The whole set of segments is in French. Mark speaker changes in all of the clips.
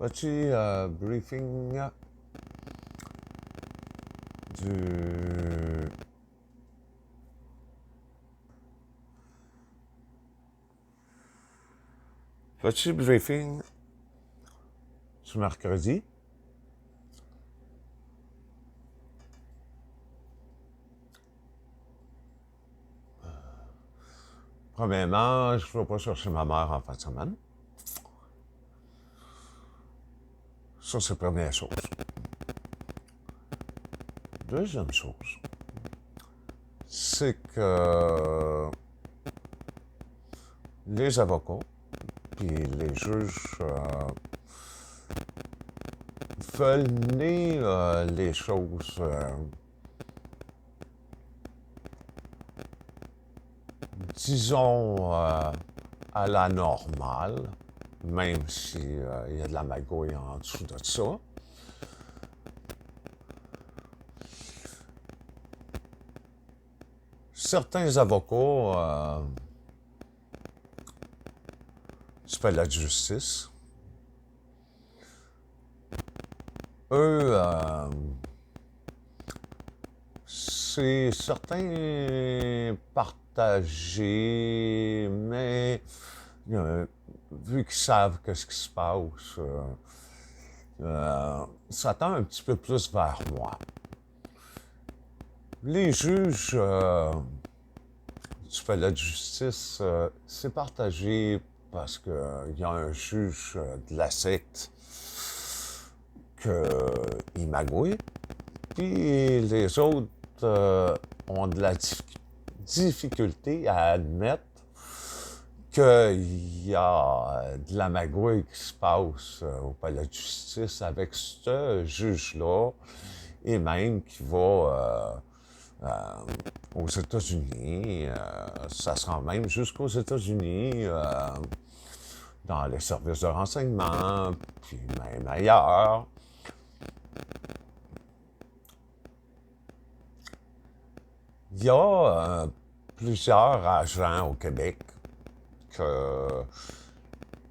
Speaker 1: Petit briefing du petit briefing du mercredi. Premièrement, je ne vais pas chercher ma mère en fin de semaine. Ça, c'est la première chose. Deuxième chose, c'est que les avocats puis les juges veulent mener les choses disons à la normale, même s'il y a de la magouille en dessous de ça. Certains avocats du palais de justice, eux, c'est certains partagés, mais vu qu'ils savent qu'est-ce qui se passe, ça tend un petit peu plus vers moi. Les juges du palais de justice, c'est partagé parce qu'il y a un juge de la secte qu'il magouille, puis les autres ont de la difficulté à admettre qu'il y a de la magouille qui se passe au palais de justice avec ce juge-là, et même qui va aux États-Unis, ça se rend même jusqu'aux États-Unis, dans les services de renseignement, puis même ailleurs. Il y a plusieurs agents au Québec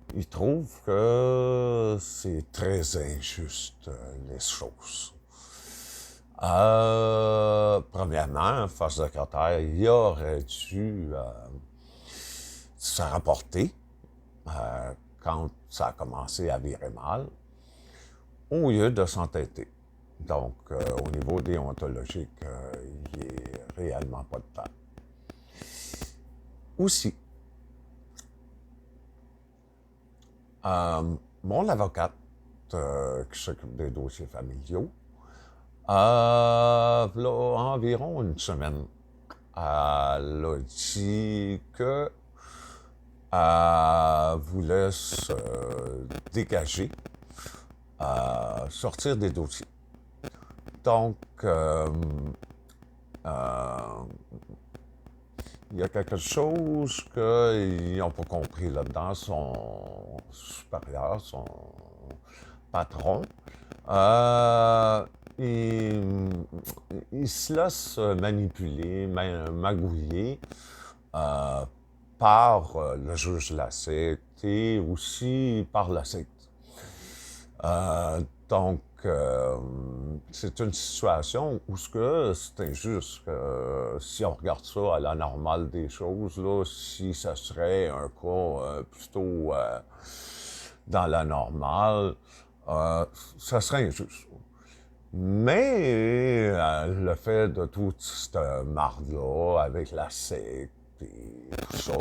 Speaker 1: qui trouvent que c'est très injuste, les choses. Premièrement, Force de secrétaire, il aurait dû se rapporter quand ça a commencé à virer mal, au lieu de s'entêter. Donc, au niveau déontologique, il n'y a réellement pas de temps. Aussi, mon avocate qui s'occupe des dossiers familiaux, là, environ une semaine, elle a dit que voulait se dégager, sortir des dossiers. Donc, il y a quelque chose qu'ils n'ont pas compris là-dedans, son supérieur, son patron. Il se laisse manipuler, magouiller par le juge de la secte et aussi par la secte. Donc, c'est une situation où c'est injuste. Si on regarde ça à la normale des choses, là, si ça serait un cas plutôt dans la normale, ça serait injuste. Mais le fait de toute cette marde-là avec la secte et tout ça,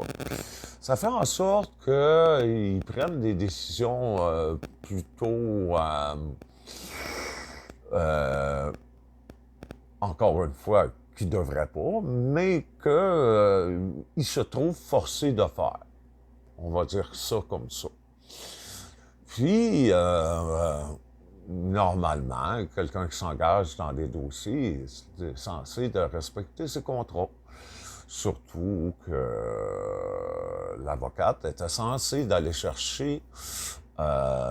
Speaker 1: ça fait en sorte qu'ils prennent des décisions plutôt, encore une fois, qu'ils ne devraient pas, mais qu'ils se trouvent forcés de faire. On va dire ça comme ça. Puis, normalement, quelqu'un qui s'engage dans des dossiers est censé de respecter ses contrats. Surtout que l'avocate était censée d'aller chercher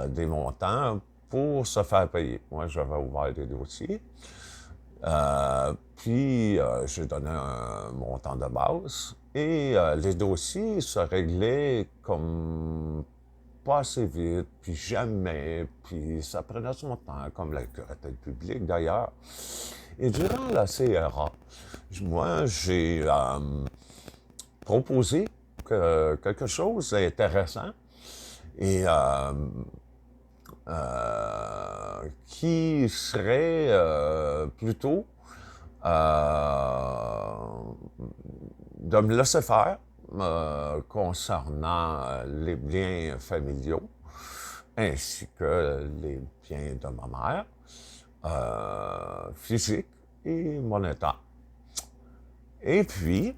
Speaker 1: des montants pour se faire payer. Moi, j'avais ouvert des dossiers. Puis, j'ai donné un montant de base. Et les dossiers se réglaient comme pas assez vite, puis jamais, puis ça prenait son temps, comme la curatelle publique d'ailleurs. Et durant la CRA, moi, j'ai proposé quelque chose d'intéressant et qui serait plutôt de me laisser faire concernant les biens familiaux ainsi que les biens de ma mère, physiques et monétaires. Et puis,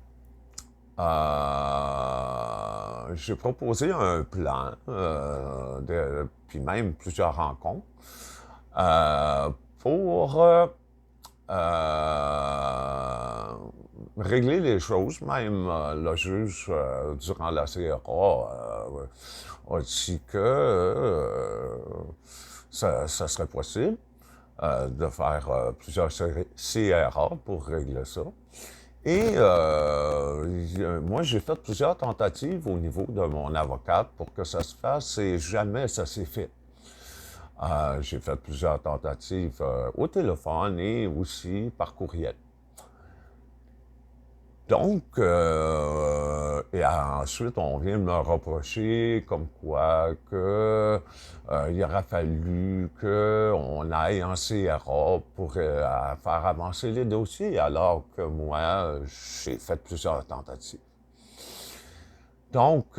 Speaker 1: j'ai proposé un plan, puis même plusieurs rencontres, pour régler les choses. Même le juge, durant la CRA, a dit que ça serait possible de faire plusieurs CRA pour régler ça. Et moi, j'ai fait plusieurs tentatives au niveau de mon avocate pour que ça se fasse et jamais ça s'est fait. J'ai fait plusieurs tentatives au téléphone et aussi par courriel. Donc, et ensuite, on vient me reprocher comme quoi que il aurait fallu qu'on aille en CRA pour faire avancer les dossiers, alors que moi, j'ai fait plusieurs tentatives. Donc,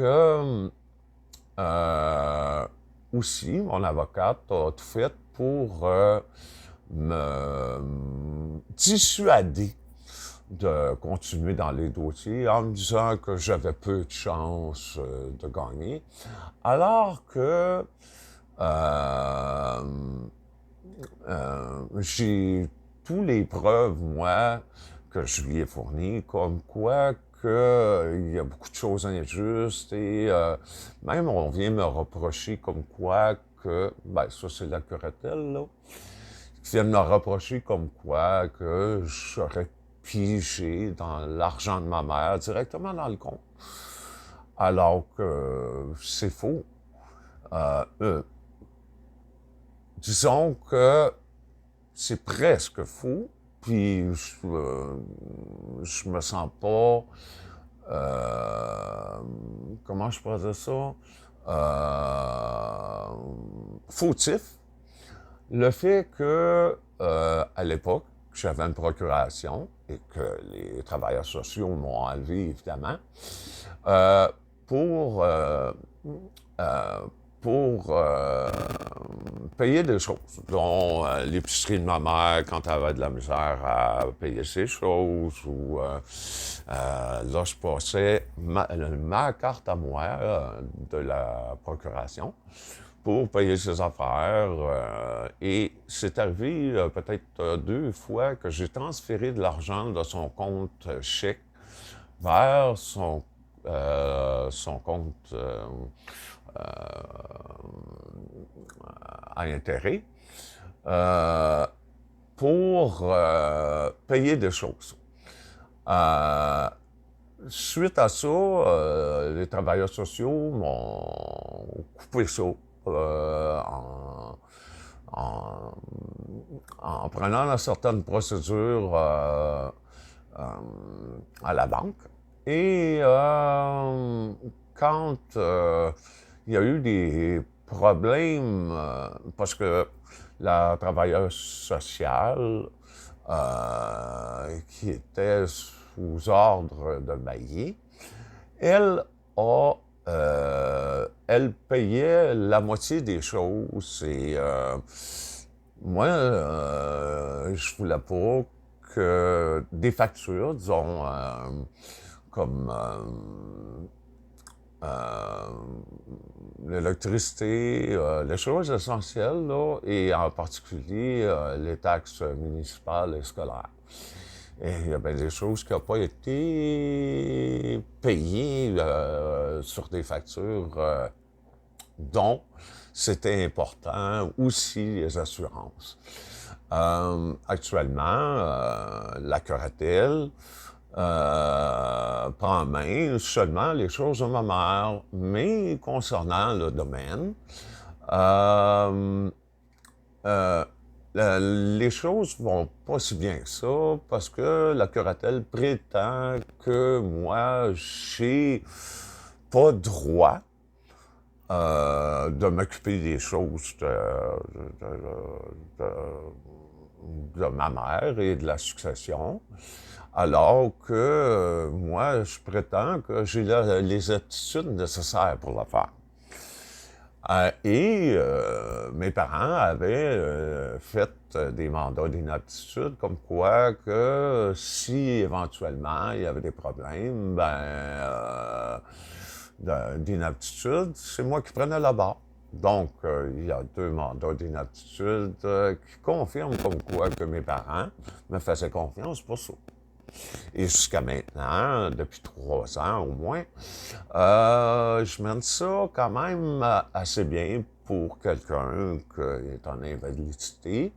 Speaker 1: aussi, mon avocate a tout fait pour me dissuader de continuer dans les dossiers en me disant que j'avais peu de chances de gagner, alors que j'ai tous les preuves, moi, que je lui ai fournies, comme quoi qu'il y a beaucoup de choses injustes et même on vient me reprocher comme quoi que, ben ça c'est la curatelle, là, qui vient me reprocher comme quoi que j'aurais pigé dans l'argent de ma mère directement dans le compte. Alors que c'est faux. Disons que c'est presque faux, puis je me sens pas, comment je pourrais dire ça, fautif. Le fait que, à l'époque, j'avais une procuration et que les travailleurs sociaux m'ont enlevé, évidemment, pour payer des choses, dont l'épicerie de ma mère quand elle avait de la misère à payer ses choses, ou là, je passais ma carte à moi de la procuration pour payer ses affaires. Et c'est arrivé peut-être 2 fois que j'ai transféré de l'argent de son compte chèque vers son compte à intérêt pour payer des choses. Suite à ça, les travailleurs sociaux m'ont coupé ça en prenant une certaine procédure à la banque. Et quand il y a eu des problèmes, parce que la travailleuse sociale qui était sous ordre de Maillé, elle elle payait la moitié des choses et moi, je voulais pas que des factures, disons, comme l'électricité, les choses essentielles, là, et en particulier les taxes municipales et scolaires. Et il y avait des choses qui n'ont pas été payées sur des factures dont c'était important aussi les assurances. Actuellement, la curatelle prend en main seulement les choses de ma mère, mais concernant le domaine, euh, euh, les choses vont pas si bien que ça parce que la curatelle prétend que moi, j'ai pas droit de m'occuper des choses de ma mère et de la succession, alors que moi, je prétends que j'ai les aptitudes nécessaires pour le faire. Mes parents avaient fait des mandats d'inaptitude, comme quoi que si éventuellement il y avait des problèmes, d'inaptitude, c'est moi qui prenais la barre. Donc, il y a 2 mandats d'inaptitude qui confirment comme quoi que mes parents me faisaient confiance pour ça. Et jusqu'à maintenant, depuis 3 ans au moins, je mène ça quand même assez bien pour quelqu'un qui est en invalidité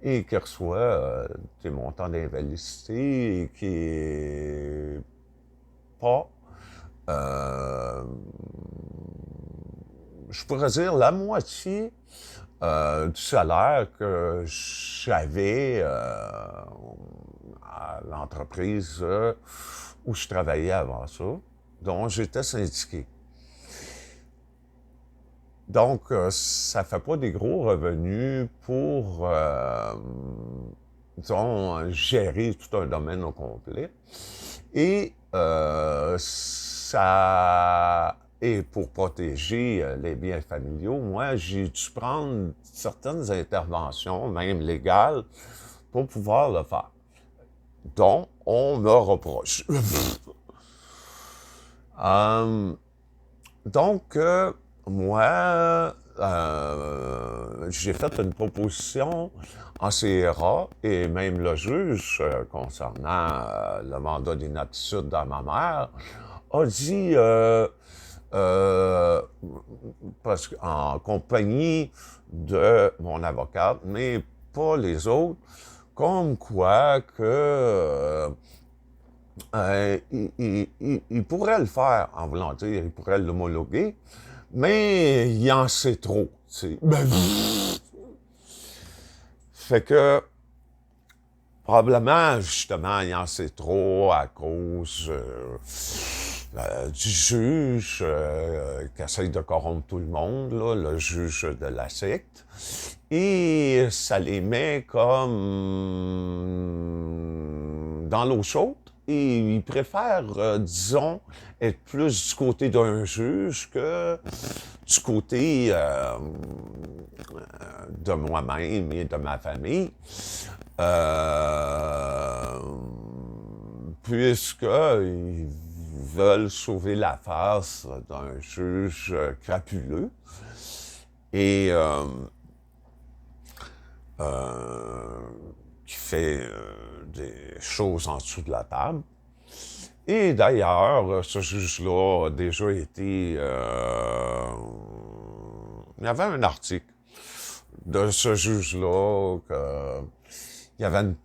Speaker 1: et qui reçoit des montants d'invalidité et qui est pas, euh, je pourrais dire, la moitié du salaire que j'avais à l'entreprise où je travaillais avant ça, dont j'étais syndiqué. Donc, ça fait pas des gros revenus pour, disons, gérer tout un domaine au complet. Et et pour protéger les biens familiaux, moi, j'ai dû prendre certaines interventions, même légales, pour pouvoir le faire. Dont on me reproche. Donc, moi, j'ai fait une proposition en CRA et même le juge, concernant le mandat d'inaptitude dans ma mère, a dit, parce qu'en compagnie de mon avocate, mais pas les autres, comme quoi que il pourrait le faire en voulant dire, il pourrait l'homologuer, mais il en sait trop, tu sais. Fait que, probablement, justement, il en sait trop à cause du juge qui essaye de corrompre tout le monde, là, le juge de la secte. Et ça les met comme dans l'eau chaude. Et ils préfèrent, disons, être plus du côté d'un juge que du côté de moi-même et de ma famille. Puisqu'ils veulent sauver la face d'un juge crapuleux. Et qui fait des choses en dessous de la table. Et d'ailleurs, ce juge-là a déjà été... il y avait un article de ce juge-là il y avait une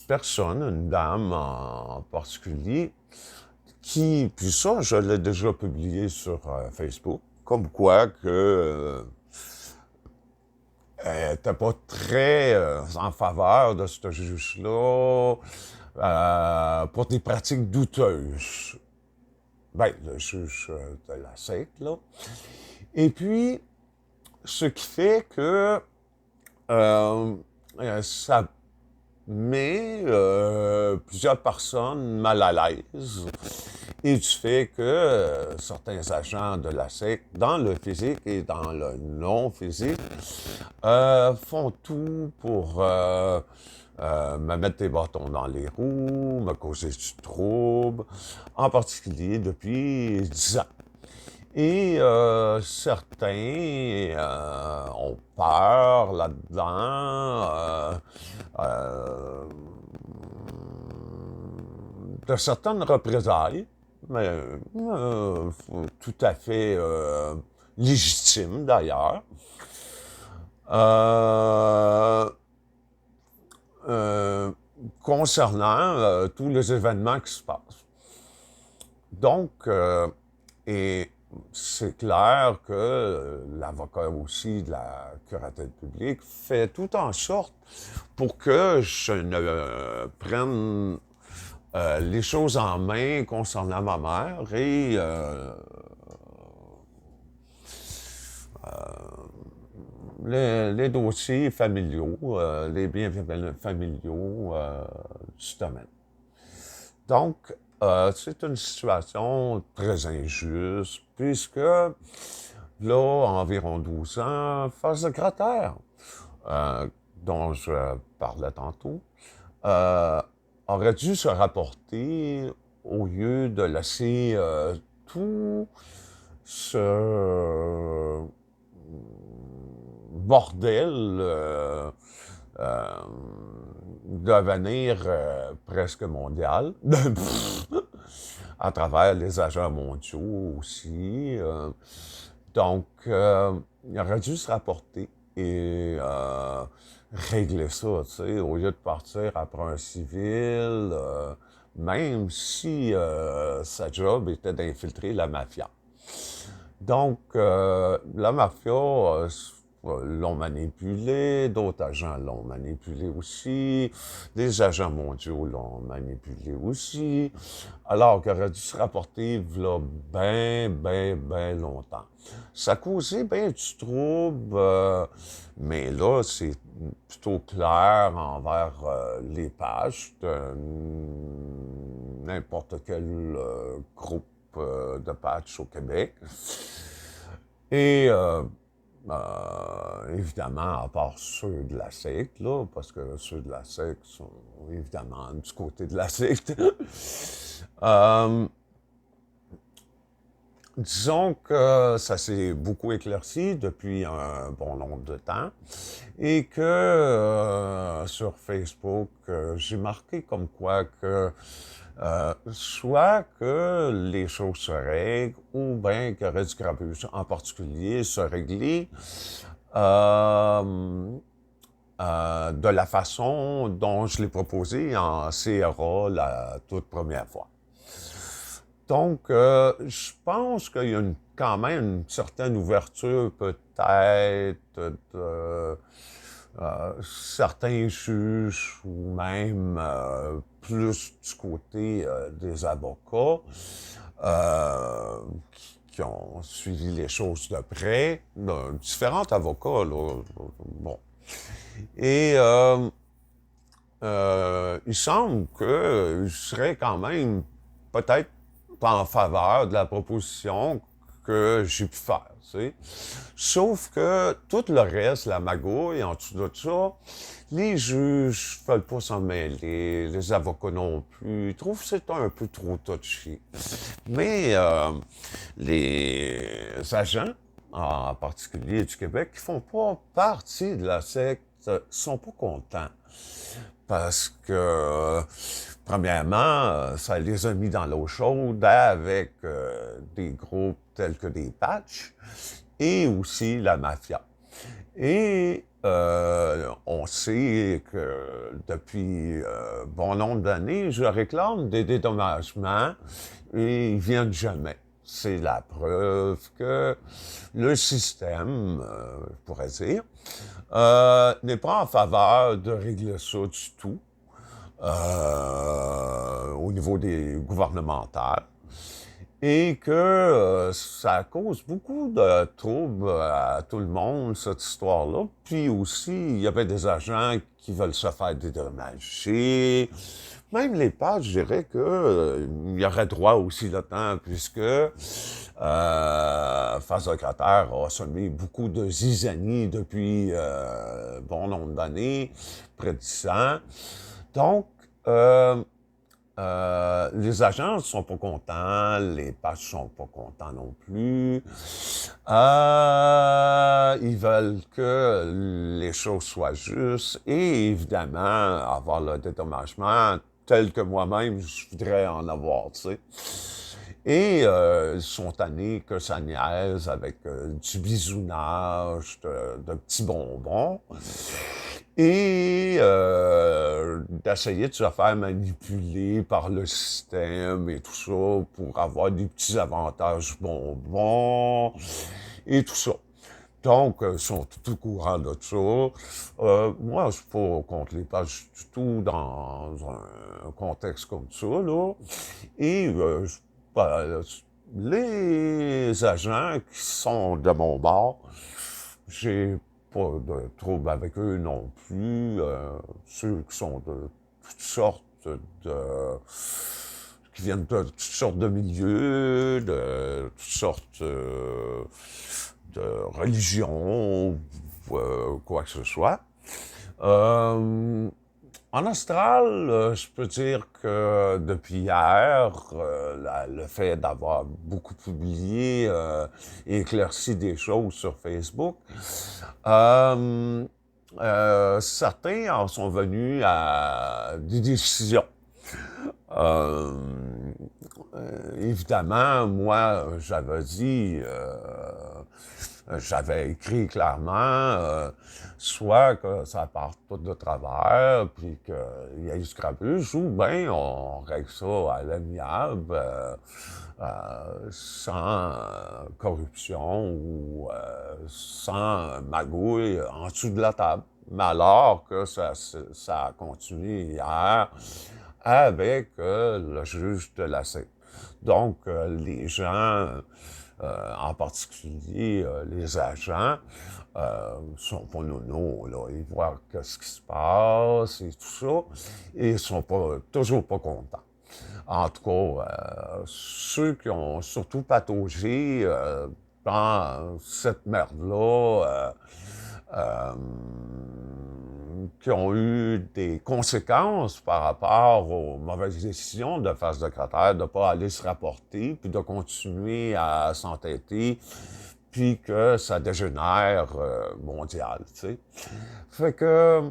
Speaker 1: personne, une dame en particulier, puis ça, je l'ai déjà publié sur Facebook, comme quoi que elle n'était pas très en faveur de ce juge-là pour des pratiques douteuses. Ben, le juge de la secte, là. Et puis, ce qui fait que ça met plusieurs personnes mal à l'aise et du fait que certains agents de la secte, dans le physique et dans le non-physique, font tout pour me mettre des bâtons dans les roues, me causer du trouble, en particulier depuis 10 ans. Et certains ont peur là-dedans de certaines représailles, mais tout à fait légitimes d'ailleurs. concernant tous les événements qui se passent. Donc, et c'est clair que l'avocat aussi de la curatelle publique fait tout en sorte pour que je ne prenne les choses en main concernant ma mère et les dossiers familiaux, les biens familiaux du domaine. Donc, c'est une situation très injuste, puisque là, environ 12 ans, Phase de cratère, dont je parlais tantôt, aurait dû se rapporter au lieu de laisser tout ce bordel devenir presque mondial, à travers les agents mondiaux aussi. Donc, il aurait dû se rapporter et régler ça, tu sais, au lieu de partir après un civil, même si sa job était d'infiltrer la mafia. Donc, la mafia l'ont manipulé, d'autres agents l'ont manipulé aussi, les agents mondiaux l'ont manipulé aussi, alors qu'il aurait dû se rapporter là ben longtemps. Ça causait bien du trouble, mais là, c'est plutôt clair envers les pages de n'importe quel groupe de patch au Québec. Et évidemment, à part ceux de la secte, là, parce que ceux de la secte sont évidemment du côté de la secte. Disons que ça s'est beaucoup éclairci depuis un bon nombre de temps et que sur Facebook, j'ai marqué comme quoi que soit que les choses se règlent ou bien que Red Scrabble en particulier se régler de la façon dont je l'ai proposé en CRA la toute première fois. Donc, je pense qu'il y a quand même une certaine ouverture peut-être de certains juges ou même plus du côté des avocats qui ont suivi les choses de près, différents avocats, là, bon. Et il semble que je serais quand même peut-être en faveur de la proposition que j'ai pu faire, tu sais. Sauf que tout le reste, la magouille, en dessous de ça, les juges ne veulent pas s'en mêler, les avocats non plus, ils trouvent que c'est un peu trop touchy. Mais les agents, en particulier du Québec, qui font pas partie de la secte, sont pas contents. Parce que, premièrement, ça les a mis dans l'eau chaude avec des groupes tels que des patchs et aussi la mafia. Et on sait que depuis bon nombre d'années, je réclame des dédommagements et ils viennent jamais. C'est la preuve que le système, je pourrais dire, n'est pas en faveur de régler ça du tout au niveau des gouvernementales et que ça cause beaucoup de troubles à tout le monde, cette histoire-là. Puis aussi, il y avait des agents qui veulent se faire dédommager. Même les pages, je dirais qu'il y aurait droit aussi là-dedans, puisque Phase de cratère a semé beaucoup de zizanie depuis bon nombre d'années, près de 10 ans. Donc, les agents ne sont pas contents, les pages ne sont pas contents non plus. Ils veulent que les choses soient justes et évidemment avoir le dédommagement tel que moi-même je voudrais en avoir, tu sais. Et ils sont tannés que ça niaise avec du bisounage, de petits bonbons. et d'essayer de se faire manipuler par le système et tout ça pour avoir des petits avantages bonbons et tout ça. Donc, ils sont tout au courant de ça. Moi, je suis pas contre les pages du tout dans un contexte comme ça, là. Et ben, les agents qui sont de mon bord, j'ai pas de trouble avec eux non plus. Ceux qui sont de toutes sortes de... qui viennent de toutes sortes de milieux, de toutes sortes de religions, ou quoi que ce soit. En astral, je peux dire que depuis hier, le fait d'avoir beaucoup publié et éclairci des choses sur Facebook, certains en sont venus à des décisions. Euh, Évidemment, moi, j'avais écrit clairement, soit que ça parte tout de travers, puis qu'il y ait du scrapuge, ou bien on règle ça à l'amiable, sans corruption ou sans magouille en dessous de la table. Mais alors que ça a continué hier avec le juge de la CEQ. Donc, les gens, en particulier les agents, sont pas nono, là. Ils voient ce qui se passe et tout ça, et ils sont toujours pas contents. En tout cas, ceux qui ont surtout pataugé dans cette merde-là, euh, qui ont eu des conséquences par rapport aux mauvaises décisions de Face de Cratère, de ne pas aller se rapporter, puis de continuer à s'entêter, puis que ça dégénère mondial, tu sais. Fait que,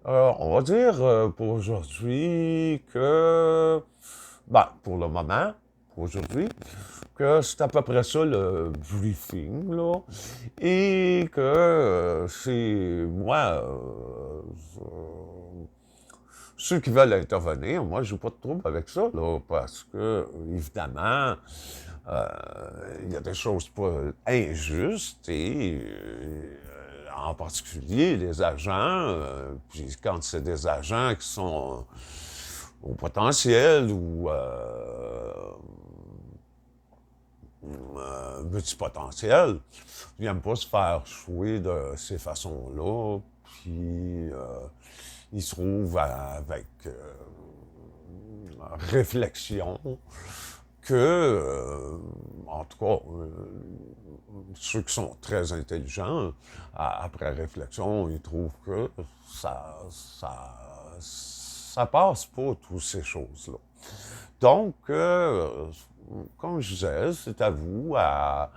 Speaker 1: on va dire pour aujourd'hui que, ben, pour le moment, pour aujourd'hui, que c'est à peu près ça le briefing, là, et que c'est moi, ceux qui veulent intervenir, moi, je n'ai pas de trouble avec ça, là, parce que, évidemment, euh, il y a des choses pas injustes et en particulier les agents, puis quand c'est des agents qui sont au potentiel ou multipotentiel, ils n'aiment pas se faire jouer de ces façons-là, puis ils se trouvent avec réflexion que, en tout cas, ceux qui sont très intelligents, après réflexion, ils trouvent que ça passe pas, toutes ces choses-là. Donc, comme je disais, c'est à vous à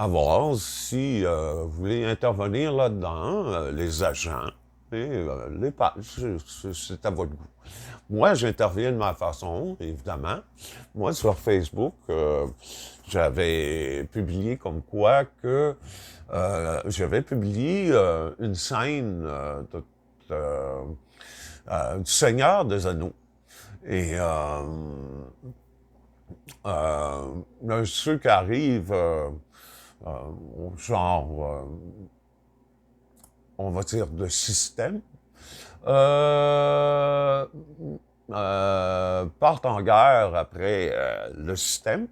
Speaker 1: voir si vous voulez intervenir là-dedans, les agents et les pages, c'est à votre goût. Moi, j'interviens de ma façon, évidemment. Moi, sur Facebook, j'avais publié comme quoi que j'avais publié une scène du Seigneur des Anneaux. Et ceux qui arrivent, genre, on va dire, de système, partent en guerre après le système,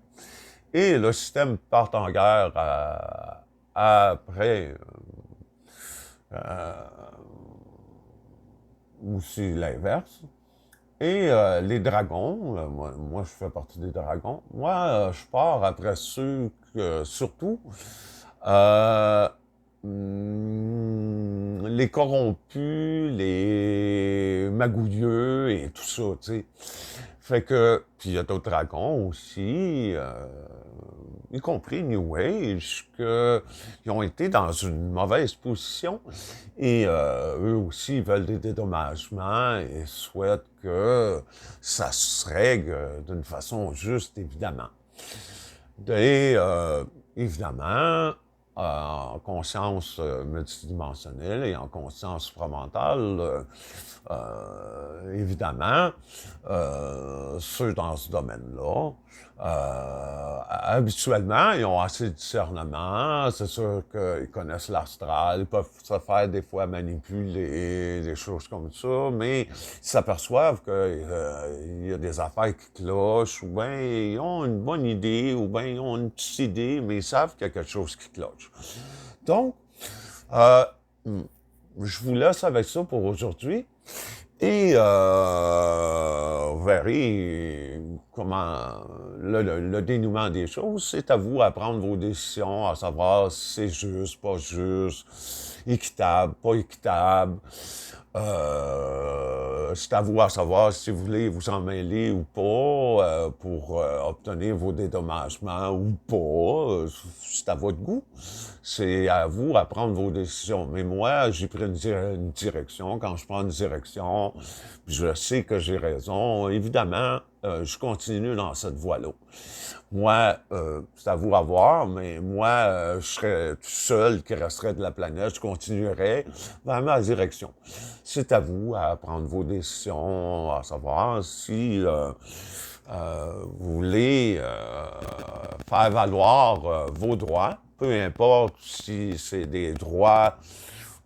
Speaker 1: et le système part en guerre après aussi l'inverse. Et les dragons, moi, je fais partie des dragons. Moi, je pars après ceux que, surtout, euh, les corrompus, les magouilleux et tout ça, tu sais. Fait que, puis il y a d'autres dragons aussi, y compris New Age, qui ont été dans une mauvaise position et eux aussi veulent des dédommagements et souhaitent que ça se règle d'une façon juste, évidemment. Et évidemment, en conscience multidimensionnelle et en conscience supramentale, évidemment, ceux dans ce domaine-là, habituellement, ils ont assez de discernement. C'est sûr qu'ils connaissent l'astral, ils peuvent se faire des fois manipuler, des choses comme ça, mais ils s'aperçoivent qu'il y a des affaires qui clochent, ou bien ils ont une bonne idée, ou bien ils ont une petite idée, mais ils savent qu'il y a quelque chose qui cloche. Donc, euh, je vous laisse avec ça pour aujourd'hui. Et vous verrez comment le dénouement des choses, c'est à vous à prendre vos décisions, à savoir si c'est juste, pas juste, équitable, pas équitable. C'est à vous à savoir si vous voulez vous en mêler ou pas pour obtenir vos dédommagements ou pas. C'est à votre goût. C'est à vous à prendre vos décisions. Mais moi, j'ai pris une direction. Quand je prends une direction, je sais que j'ai raison. Évidemment, je continue dans cette voie-là. Moi, c'est à vous à voir, mais moi, je serais tout seul qui resterait de la planète. Je continuerais dans ma direction. C'est à vous à prendre vos décisions, à savoir si vous voulez faire valoir vos droits, peu importe si c'est des droits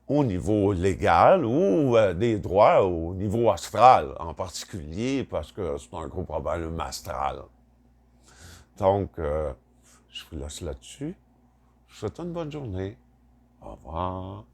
Speaker 1: au niveau légal ou des droits au niveau astral en particulier, parce que c'est un gros problème astral. Donc, je vous laisse là-dessus. Je vous souhaite une bonne journée. Au revoir.